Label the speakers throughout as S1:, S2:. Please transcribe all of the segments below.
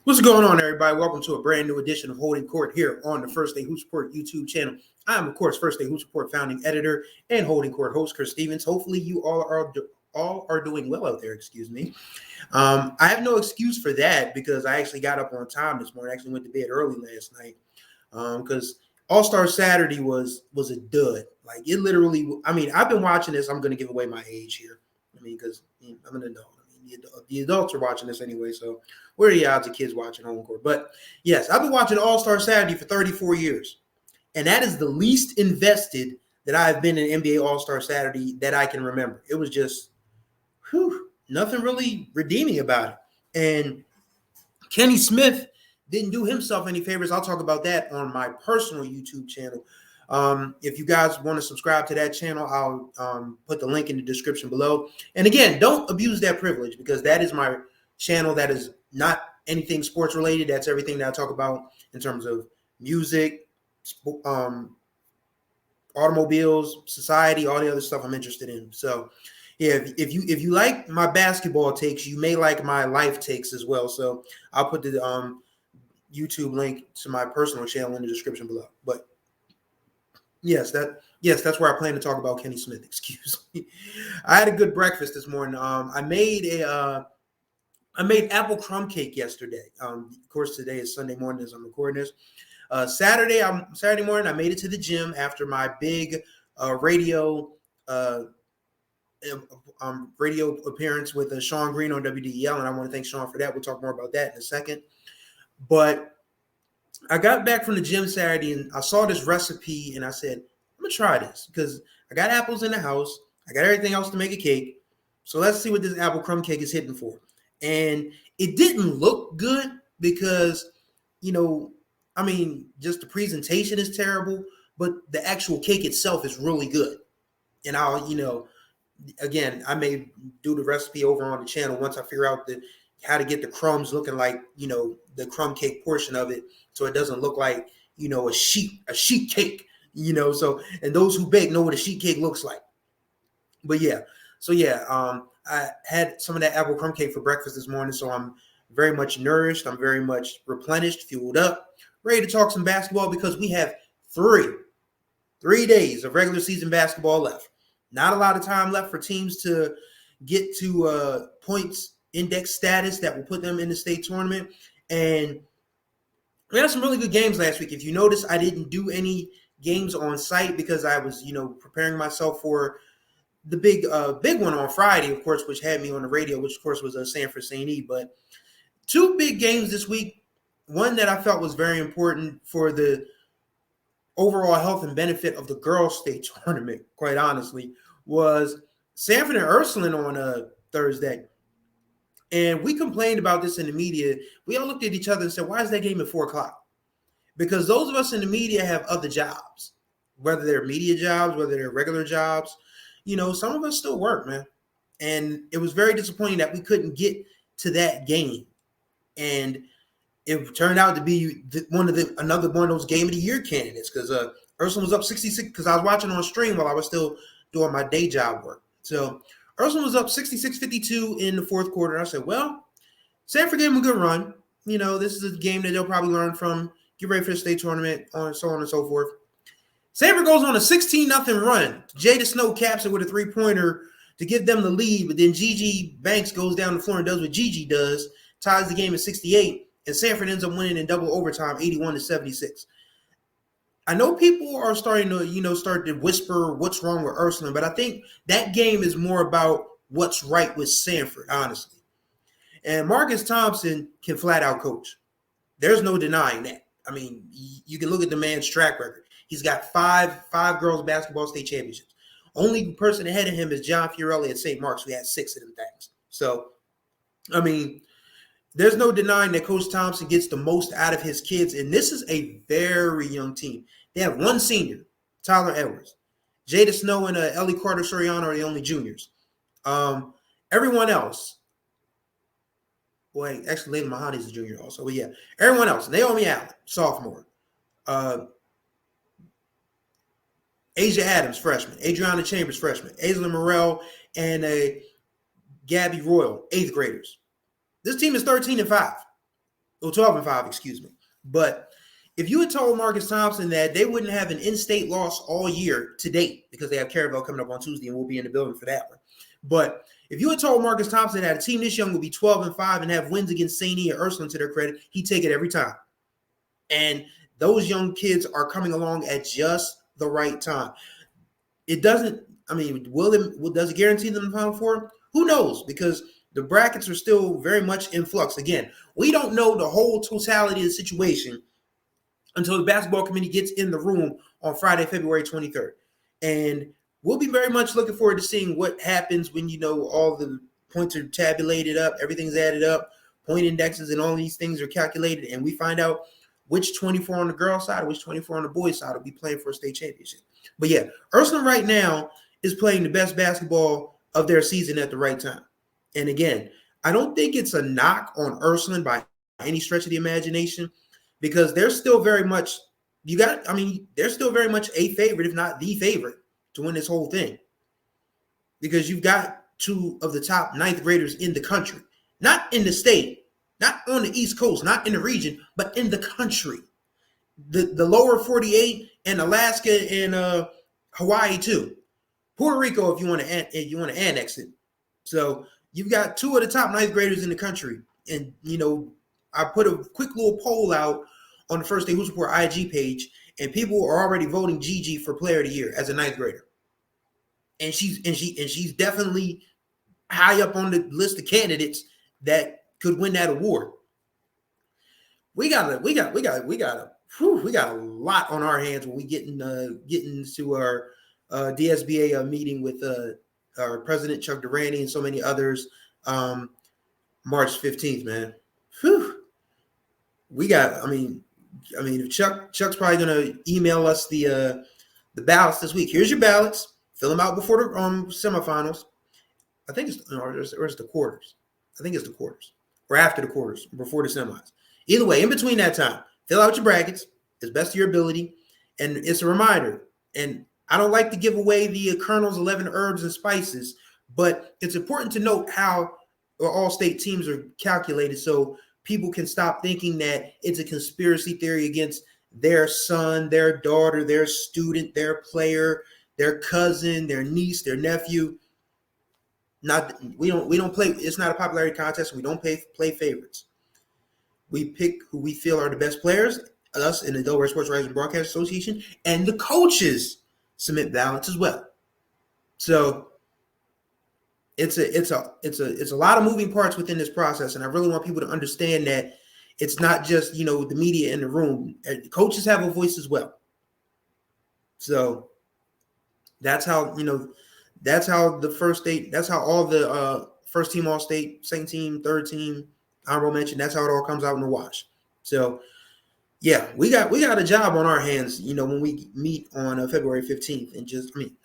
S1: What's going on, everybody? Welcome to a brand new edition of Holding Court here on the First Day Hoops Report YouTube channel. I am, of course, First Day Hoops Report founding editor and Holding Court host, Chris Stevens. Hopefully, you all are doing well out there. Excuse me. I have no excuse for that because I actually got up on time this morning. I actually went to bed early last night because All-Star Saturday was a dud. Like it literally. I mean, I've been watching this. I'm going to give away my age here. I mean, because I'm an adult. The adults are watching this anyway, so what are the odds of kids watching home court? But yes, I've been watching All-Star Saturday for 34 years, and that is the least invested that I've been in NBA All-Star Saturday that I can remember. It was just, nothing really redeeming about it. And Kenny Smith didn't do himself any favors. I'll talk about that on my personal YouTube channel. If you guys want to subscribe to that channel, I'll put the link in the description below. And again, don't abuse that privilege because that is my channel. That is not anything sports related. That's everything that I talk about in terms of music, automobiles, society, all the other stuff I'm interested in. So yeah, if you like my basketball takes, you may like my life takes as well. So I'll put the YouTube link to my personal channel in the description below. But Yes, that's where I plan to talk about Kenny Smith. Excuse me. I had a good breakfast this morning. I made apple crumb cake yesterday. Of course, today is Sunday morning as I'm recording this. Saturday morning, I made it to the gym after my big radio appearance with Sean Green on WDEL, and I want to thank Sean for that. We'll talk more about that in a second. But I got back from the gym Saturday and I saw this recipe and I said, I'm going to try this because I got apples in the house. I got everything else to make a cake. So let's see what this apple crumb cake is hitting for. And it didn't look good because, just the presentation is terrible, but the actual cake itself is really good. And again, I may do the recipe over on the channel once I figure out how to get the crumbs looking like, the crumb cake portion of it. So it doesn't look like, a sheet cake, so, and those who bake know what a sheet cake looks like. But yeah, I had some of that apple crumb cake for breakfast this morning. So I'm very much nourished. I'm very much replenished, fueled up, ready to talk some basketball because we have three days of regular season basketball left. Not a lot of time left for teams to get to points index status that will put them in the state tournament. And we had some really good games last week. If you notice, I didn't do any games on site because I was, preparing myself for the big one on Friday, of course, which had me on the radio, which of course was Sanford St. E. But two big games this week. One that I felt was very important for the overall health and benefit of the girls' state tournament, quite honestly, was Sanford and Ursuline on Thursday. And we complained about this in the media. We all looked at each other and said, why is that game at 4:00? Because those of us in the media have other jobs, whether they're media jobs, whether they're regular jobs. Some of us still work, man. And it was very disappointing that we couldn't get to that game. And it turned out to be another one of those game of the year candidates because Ursuline was up 66 because I was watching on stream while I was still doing my day job work. So Ursuline was up 66-52 in the fourth quarter. I said, well, Sanford gave him a good run. This is a game that they'll probably learn from, get ready for the state tournament, so on and so forth. Sanford goes on a 16-0 run. Jada Snow caps it with a three-pointer to give them the lead, but then Gigi Banks goes down the floor and does what Gigi does, ties the game at 68, and Sanford ends up winning in double overtime, 81-76. I know people are starting to, start to whisper what's wrong with Ursuline, but I think that game is more about what's right with Sanford, honestly. And Marcus Thompson can flat out coach. There's no denying that. I mean, you can look at the man's track record. He's got five girls basketball state championships. Only person ahead of him is John Fiorelli at St. Mark's, who had 6 of them things. So, I mean, there's no denying that Coach Thompson gets the most out of his kids, and this is a very young team. They have one senior, Tyler Edwards. Jada Snow and Ellie Carter-Soriano are the only juniors. Everyone else, actually, Layla Mahoney is a junior also. But yeah, everyone else, Naomi Allen, sophomore. Asia Adams, freshman. Adriana Chambers, freshman. Aislinn Morrell and Gabby Royal, 8th graders. This team is 13-5. Well, 12-5, excuse me. But if you had told Marcus Thompson that they wouldn't have an in-state loss all year to date, because they have Caravel coming up on Tuesday and we'll be in the building for that one. But if you had told Marcus Thompson that a team this young would be 12-5 and have wins against St. E and Ursuline to their credit, he'd take it every time. And those young kids are coming along at just the right time. It doesn't, I mean, does it guarantee them the Final Four? Who knows? Because the brackets are still very much in flux. Again, we don't know the whole totality of the situation until the basketball committee gets in the room on Friday, February 23rd. And we'll be very much looking forward to seeing what happens when, all the points are tabulated up, everything's added up, point indexes and all these things are calculated, and we find out which 24 on the girls' side, which 24 on the boys' side will be playing for a state championship. But yeah, Ursuline right now is playing the best basketball of their season at the right time. And again, I don't think it's a knock on Ursuline by any stretch of the imagination, because they're still very much they're still very much a favorite, if not the favorite, to win this whole thing. Because you've got two of the top ninth graders in the country, not in the state, not on the East Coast, not in the region, but in the country. The lower 48 and Alaska and Hawaii too. Puerto Rico, if you want to annex it. So you've got two of the top ninth graders in the country. And, I put a quick little poll out on the First State Hoops Report IG page, and people are already voting Gigi for Player of the Year as a ninth grader. And she's definitely high up on the list of candidates that could win that award. We got a lot on our hands when we get into our DSBA meeting with our president Chuck Durante and so many others. March 15th, man. Whew. If Chuck's probably gonna email us the ballots this week. Here's your ballots. Fill them out before the semifinals. I think it's the quarters. I think it's the quarters, or after the quarters, before the semis. Either way, in between that time, fill out your brackets as best of your ability. And it's a reminder. And I don't like to give away the Colonel's 11 herbs and spices, but it's important to note how all state teams are calculated, so people can stop thinking that it's a conspiracy theory against their son, their daughter, their student, their player, their cousin, their niece, their nephew. We don't play. It's not a popularity contest. We don't play favorites. We pick who we feel are the best players. Us in the Delaware Sports Writers and Broadcast Association, and the coaches submit ballots as well. So it's a lot of moving parts within this process, and I really want people to understand that it's not just the media in the room. Coaches have a voice as well. So that's how the first state. That's how all the first team all state, second team, third team, honorable mention. That's how it all comes out in the wash. So yeah, we got a job on our hands. When we meet on February 15th, and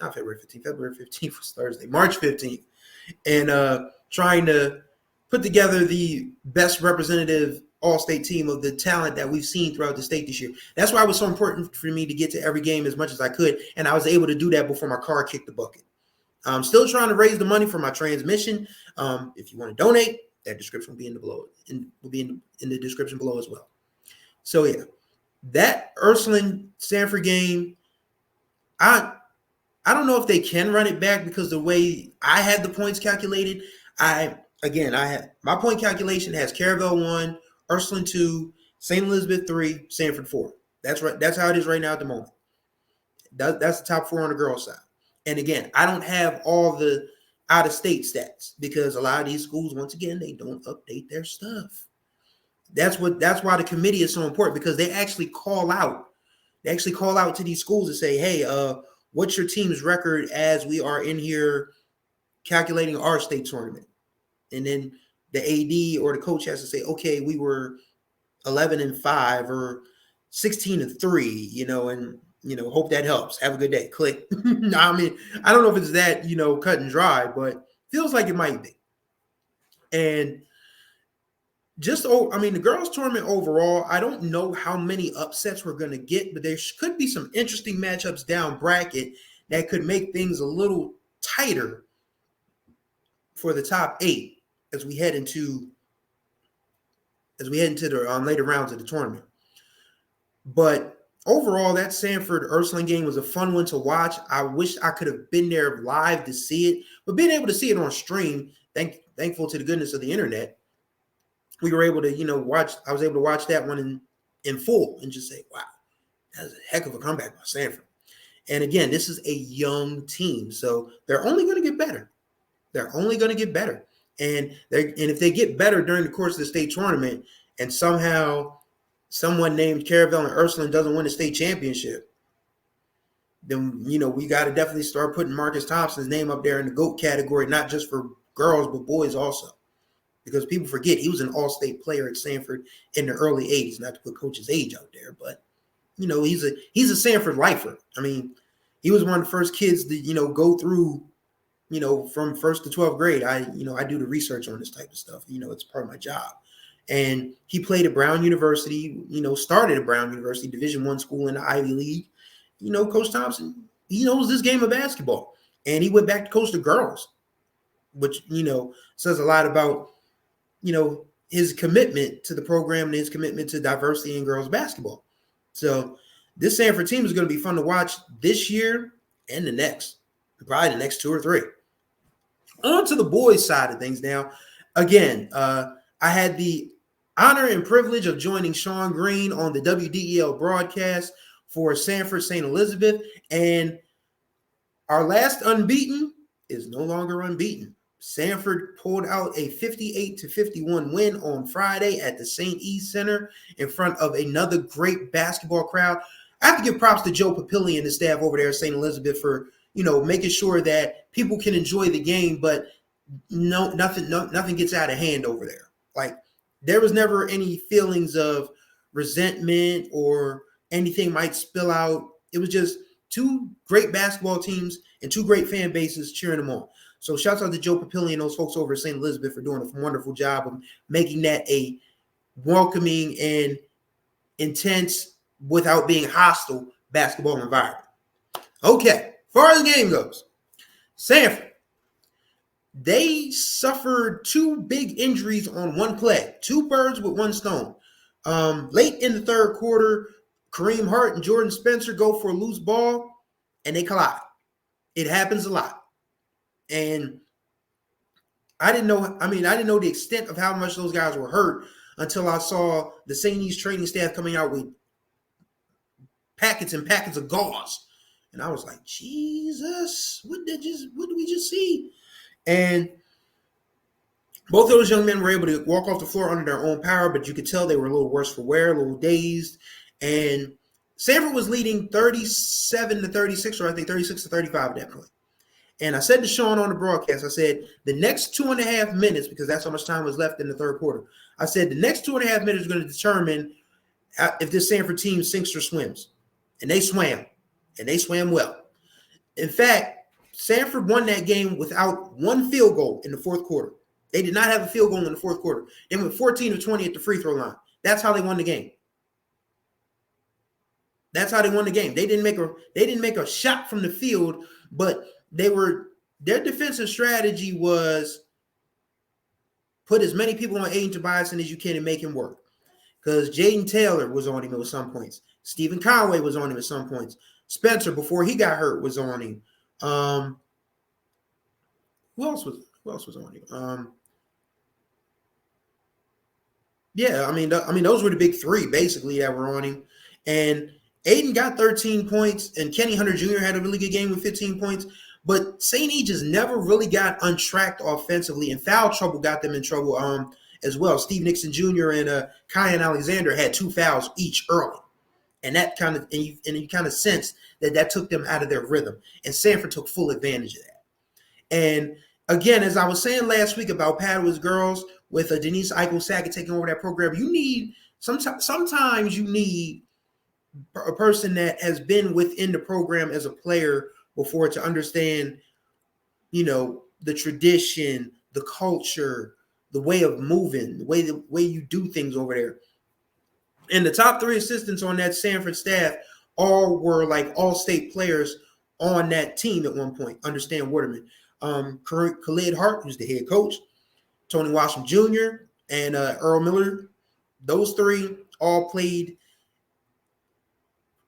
S1: not February 15th. February 15th was Thursday, March 15th. And trying to put together the best representative all-state team of the talent that we've seen throughout the state this year. That's why it was so important for me to get to every game as much as I could, and I was able to do that before my car kicked the bucket. I'm still trying to raise the money for my transmission. If you want to donate, that description will be in the description below as well. So yeah, that Ursuline Sanford game, I don't know if they can run it back, because the way I had the points calculated, I had my point calculation has Caravel 1, Ursuline 2, St. Elizabeth 3, Sanford 4. That's right. That's how it is right now at the moment. That's the top 4 on the girls' side. And again, I don't have all the out-of-state stats, because a lot of these schools, once again, they don't update their stuff. That's why the committee is so important, because they actually call out to these schools and say, hey, what's your team's record as we are in here calculating our state tournament? And then the AD or the coach has to say, okay, we were 11-5 or 16-3, and hope that helps. Have a good day. Click. I don't know if it's that, cut and dry, but feels like it might be. And the girls' tournament overall, I don't know how many upsets we're going to get, but there could be some interesting matchups down bracket that could make things a little tighter for the top 8 as we head into as we head into the later rounds of the tournament. But overall, that Sanford Ursuline game was a fun one to watch. I wish I could have been there live to see it, but being able to see it on stream, thankful to the goodness of the internet, we were able to, watch. I was able to watch that one in full and just say, wow, that was a heck of a comeback by Sanford. And again, this is a young team, so they're only going to get better. They're only going to get better. And if they get better during the course of the state tournament and somehow someone named Caravel and Ursuline doesn't win a state championship, then, we got to definitely start putting Marcus Thompson's name up there in the GOAT category, not just for girls, but boys also. Because people forget he was an all-state player at Sanford in the early 80s, not to put coach's age out there, but he's a Sanford lifer. I mean, he was one of the first kids to, go through, from 1st to 12th grade. I do the research on this type of stuff. It's part of my job. And he played at Brown University, started at Brown University, Division I school in the Ivy League. Coach Thompson, he knows this game of basketball. And he went back to coach the girls, which, says a lot about, his commitment to the program and his commitment to diversity in girls basketball. So this Sanford team is going to be fun to watch this year and the next, probably the next 2 or 3. On to the boys' side of things now. Again, I had the honor and privilege of joining Sean Green on the WDEL broadcast for Sanford St. Elizabeth, and our last unbeaten is no longer unbeaten. Sanford pulled out a 58-51 win on Friday at the St. E Center in front of another great basketball crowd. I have to give props to Joe Papilli and the staff over there at St. Elizabeth for, making sure that people can enjoy the game, but nothing gets out of hand over there. Like, there was never any feelings of resentment or anything might spill out. It was just 2 great basketball teams and 2 great fan bases cheering them on. So shouts out to Joe Papilli and those folks over at St. Elizabeth for doing a wonderful job of making that a welcoming and intense, without being hostile, basketball environment. Okay, as far as the game goes, Sanford, they suffered 2 big injuries on one play, 2 birds with 1 stone. Late in the third quarter, Kareem Hart and Jordan Spencer go for a loose ball, and they collide. It happens a lot. And I didn't know the extent of how much those guys were hurt until I saw the St. E's training staff coming out with packets and packets of gauze. And I was like, Jesus, what did we just see? And both of those young men were able to walk off the floor under their own power, but you could tell they were a little worse for wear, a little dazed. And Sanford was leading 37-36, or I think 36-35 at that point. And I said to Sean on the broadcast, I said, the next 2.5 minutes, because that's how much time was left in the third quarter, I said the next 2.5 minutes are going to determine if this Sanford team sinks or swims. And they swam, and they swam well. In fact, Sanford won that game without 1 field goal in the fourth quarter. They did not have a field goal in the fourth quarter. They went 14-20 at the free throw line. That's how they won the game. That's how they won the game. They didn't make a shot from the field, but their defensive strategy was put as many people on Aiden Tobiason as you can and make him work. Because Jaden Taylor was on him at some points. Stephen Conway was on him at some points. Spencer, before he got hurt, was on him. Who else was on him? Those were the big 3 basically that were on him. And Aiden got 13 points, and Kenny Hunter Jr. had a really good game with 15 points. But St. E just never really got untracked offensively, and foul trouble got them in trouble as well. Steve Nixon Jr. and Kyan Alexander had 2 fouls each early, and that you kind of sensed that took them out of their rhythm. And Sanford took full advantage of that. And again, as I was saying last week about Padwa's girls with Denise Eichel-Sackett taking over that program, sometimes you need a person that has been within the program as a player before to understand, the tradition, the culture, the way of moving, the way you do things over there. And the top 3 assistants on that Sanford staff all were like all-state players on that team at one point. Understand Waterman. Khalid Hart, who's the head coach, Tony Washam Jr., and Earl Miller Those three all played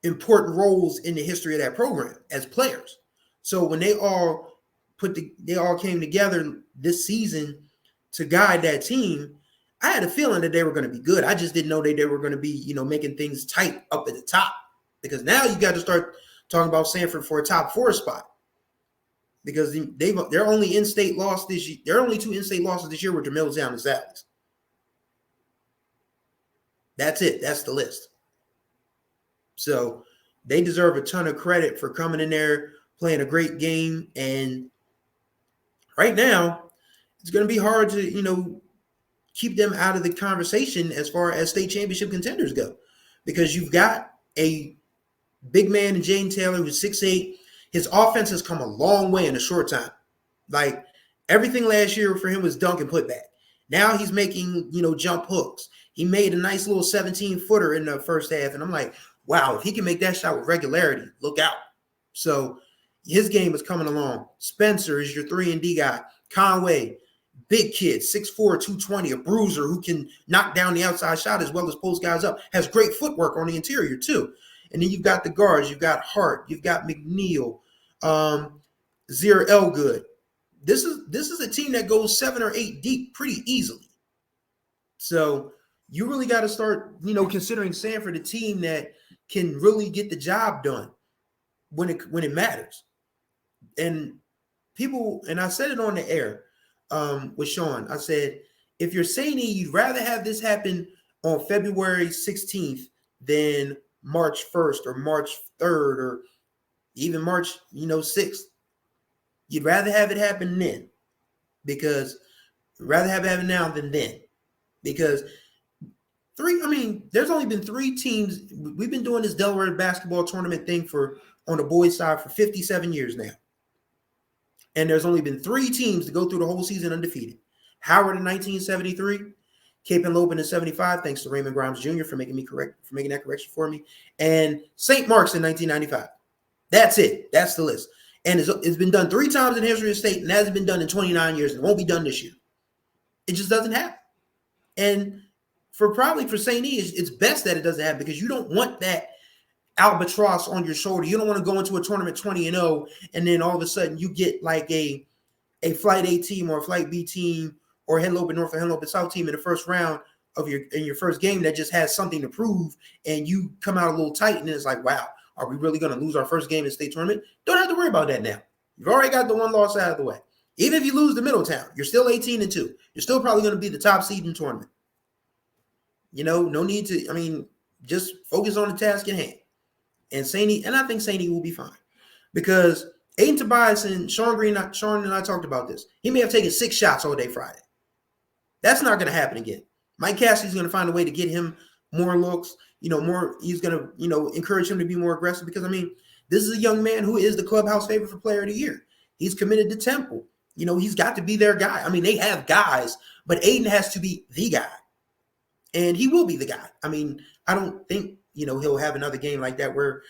S1: important roles in the history of that program as players. So when they all came together this season to guide that team, I had a feeling that they were going to be good. I just didn't know that they were going to be, making things tight up at the top, because now you got to start talking about Sanford for a top 4 spot, because they're only in-state loss this year. Their only 2 in-state losses this year were to Milltown and Sally's. That's it. That's the list. So they deserve a ton of credit for coming in there, playing a great game. And right now, it's going to be hard to, keep them out of the conversation as far as state championship contenders go, because you've got a big man in Jane Taylor who's 6'8". His offense has come a long way in a short time. Like, everything last year for him was dunk and put back. Now he's making, jump hooks. He made a nice little 17-footer in the first half. And I'm like, wow, if he can make that shot with regularity, look out. So his game is coming along. Spencer is your 3-and-D guy. Conway, big kid, 6'4", 220, a bruiser who can knock down the outside shot as well as post guys up. Has great footwork on the interior too. And then you've got the guards. You've got Hart. You've got McNeil, Zir Elgood. This is a team that goes 7 or 8 deep pretty easily. So you really got to start, considering Sanford a team that can really get the job done when it matters. And I said it on the air with Sean. I said, if you're St. E, you'd rather have this happen on February 16th than March 1st or March 3rd or even March, 6th. You'd rather have it happen then, because rather have it happen now than then, because there's only been 3 teams. We've been doing this Delaware basketball tournament thing on the boys' side for 57 years now. And there's only been 3 teams to go through the whole season undefeated. Howard in 1973, Cape and Lopin in 75, thanks to Raymond Grimes Jr. for making that correction for me, and St. Mark's in 1995. That's it. That's the list. And it's been done 3 times in the history of the state, and hasn't been done in 29 years, and it won't be done this year. It just doesn't happen. And for St. E, it's best that it doesn't happen, because you don't want that albatross on your shoulder. You don't want to go into a tournament 20-0, and then all of a sudden you get like a Flight A team or a Flight B team or Henlopen North or Henlopen South team in the first round in your first game that just has something to prove, and you come out a little tight, and it's like, wow, are we really going to lose our first game in the state tournament? Don't have to worry about that now. You've already got the one loss out of the way. Even if you lose to Middletown, you're still 18-2. You're still probably going to be the top seed in the tournament. No need to, just focus on the task at hand. And I think St. E will be fine, because Aiden Tobias and Sean and I talked about this. He may have taken 6 shots all day Friday. That's not going to happen again. Mike Cassidy's going to find a way to get him more looks, more. He's going to, encourage him to be more aggressive, because, this is a young man who is the clubhouse favorite for Player of the Year. He's committed to Temple. He's got to be their guy. They have guys, but Aiden has to be the guy. And he will be the guy. I don't think, he'll have another game like that where,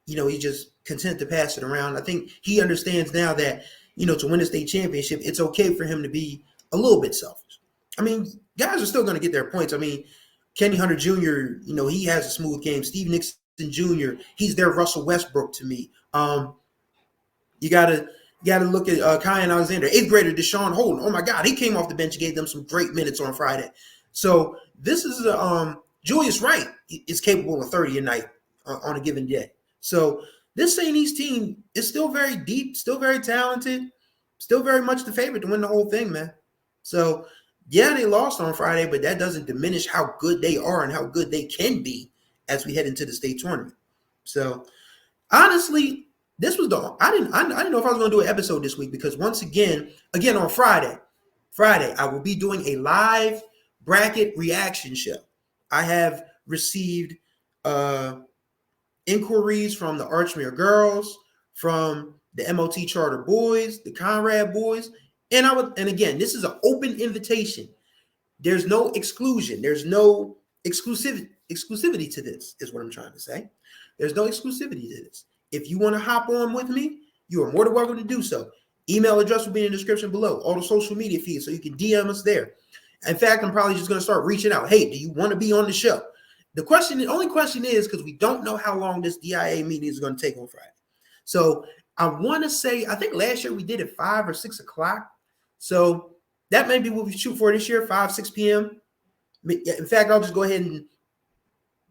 S1: he's just content to pass it around. I think he understands now that, to win a state championship, it's okay for him to be a little bit selfish. Guys are still going to get their points. Kenny Hunter Jr., he has a smooth game. Steve Nixon Jr., he's their Russell Westbrook to me. You gotta look at Kyan Alexander, 8th grader Deshaun Holden. Oh my God, he came off the bench, gave them some great minutes on Friday. So this is Julius Wright is capable of 30 a night on a given day. So this St. E's team is still very deep, still very talented, still very much the favorite to win the whole thing, man. So yeah, they lost on Friday, but that doesn't diminish how good they are and how good they can be as we head into the state tournament. So honestly, this was I didn't know if I was going to do an episode this week, because once again on Friday, I will be doing a live bracket reaction show. I have received inquiries from the Archmere girls, from the MOT Charter boys, the Conrad boys, and again, this is an open invitation. There's no exclusion. There's no exclusivity to this, is what I'm trying to say. There's no exclusivity to this. If you want to hop on with me, you are more than welcome to do so. Email address will be in the description below, all the social media feeds, so you can DM us there. In fact, I'm probably just going to start reaching out. Hey, do you want to be on the show? The only question is, because we don't know how long this DIA meeting is going to take on Friday. So I want to say, I think last year we did it 5 or 6 o'clock. So that may be what we shoot for this year, 5, 6 p.m. In fact, I'll just go ahead and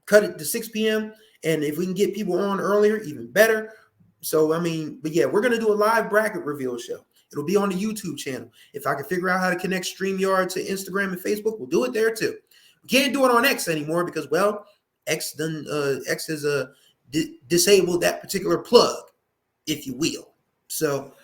S1: cut it to 6 p.m. And if we can get people on earlier, even better. So, I mean, but yeah, we're going to do a live bracket reveal show. It'll be on the YouTube channel. If I can figure out how to connect StreamYard to Instagram and Facebook, we'll do it there too. We can't do it on X anymore because, well, X has disabled that particular plug, if you will. So,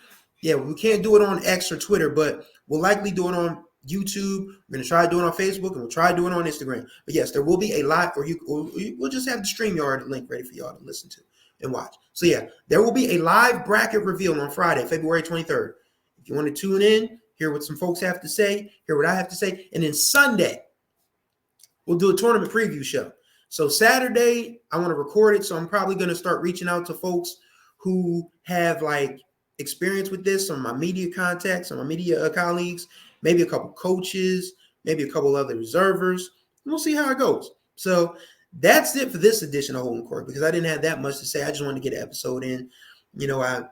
S1: yeah, we can't do it on X or Twitter, but we'll likely do it on YouTube. We're going to try to do it on Facebook, and we'll try to do it on Instagram. But yes, there will be a live, or we'll just have the StreamYard link ready for y'all to listen to and watch. So yeah, there will be a live bracket reveal on Friday, February 23rd. If you want to tune in, hear what some folks have to say, hear what I have to say, and then Sunday, we'll do a tournament preview show. So Saturday, I want to record it, so I'm probably going to start reaching out to folks who have like experience with this, some of my media contacts, some of my media colleagues, maybe a couple coaches, maybe a couple other observers. We'll see how it goes. So that's it for this edition of Holding Court, because I didn't have that much to say. I just wanted to get an episode in. You know, I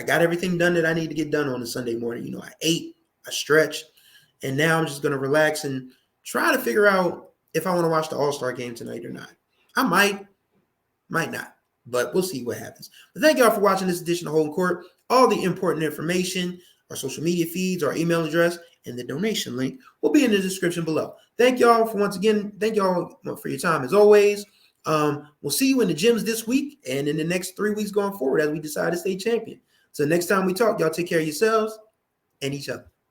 S1: got everything done that I need to get done on a Sunday morning. You know, I ate, I stretched, and now I'm just going to relax and try to figure out if I want to watch the All-Star game tonight or not. I might not, but we'll see what happens. But thank y'all for watching this edition of Holding Court. All the important information, our social media feeds, our email address, and the donation link will be in the description below. Thank y'all for thank y'all for your time as always. We'll see you in the gyms this week and in the next 3 weeks going forward as we decide to stay champion. So next time we talk, y'all take care of yourselves and each other.